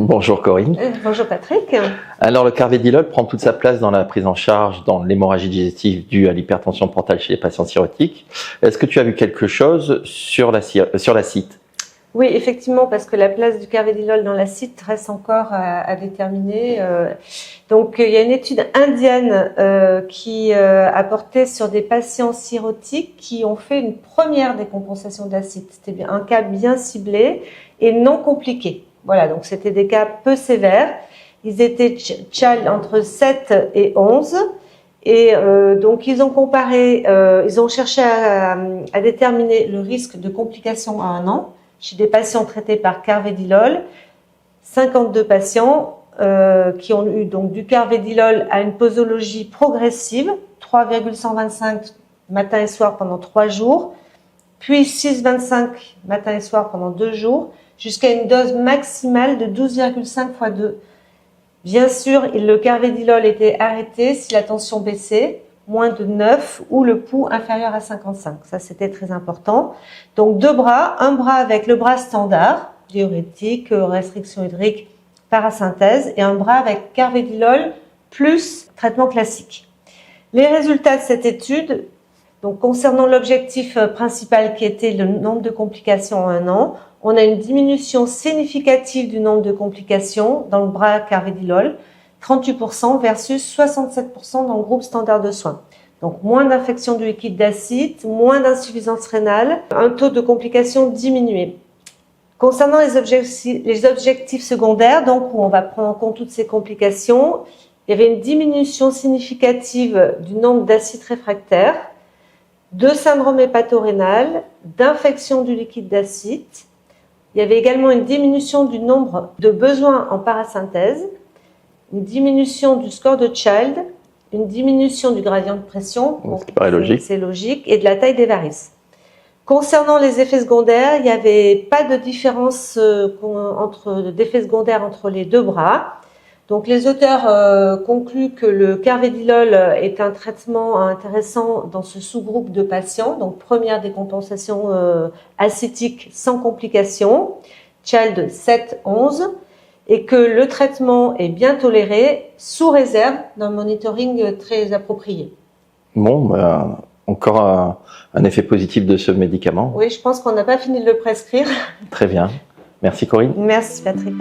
Bonjour Corinne. Bonjour Patrick. Alors le carvedilol prend toute sa place dans la prise en charge dans l'hémorragie digestive due à l'hypertension portale chez les patients cirrhotiques. Est-ce que tu as vu quelque chose sur l'acide? Oui, effectivement, parce que la place du carvedilol dans l'acide reste encore à déterminer. Donc, il y a une étude indienne qui a porté sur des patients cirrhotiques qui ont fait une première décompensation d'acide. C'était un cas bien ciblé et non compliqué. Voilà, donc c'était des cas peu sévères. Ils étaient CHAL entre 7 et 11. Et donc, ils ont comparé, ils ont cherché à déterminer le risque de complications à 1 an chez des patients traités par carvedilol. 52 patients qui ont eu donc du carvedilol à une posologie progressive, 3,125 matin et soir pendant 3 jours, puis 6,25 matin et soir pendant 2 jours, jusqu'à une dose maximale de 12,5 x 2. Bien sûr, le carvedilol était arrêté si la tension baissait, moins de 9 ou le pouls inférieur à 55. Ça, c'était très important. Donc, 2 bras, un bras avec le bras standard, diurétique, restriction hydrique, parasynthèse, et un bras avec carvedilol plus traitement classique. Les résultats de cette étude, donc concernant l'objectif principal qui était le nombre de complications en 1 an, on a une diminution significative du nombre de complications dans le bras carvedilol, 38% versus 67% dans le groupe standard de soins. Donc, moins d'infection du liquide d'acide, moins d'insuffisance rénale, un taux de complications diminué. Concernant les objectifs secondaires, donc où on va prendre en compte toutes ces complications, il y avait une diminution significative du nombre d'acides réfractaires, de syndrome hépatorénal, d'infection du liquide d'acide. Il y avait également une diminution du nombre de besoins en parasynthèse, une diminution du score de Child, une diminution du gradient de pression, c'est logique, et de la taille des varices. Concernant les effets secondaires, il n'y avait pas de différence d'effets secondaires entre les 2 bras. Donc les auteurs concluent que le carvedilol est un traitement intéressant dans ce sous-groupe de patients, donc première décompensation acétique sans complications, Child 7-11, et que le traitement est bien toléré sous réserve d'un monitoring très approprié. Bon, encore un effet positif de ce médicament. Oui, je pense qu'on n'a pas fini de le prescrire. Très bien. Merci Corinne. Merci Patrick.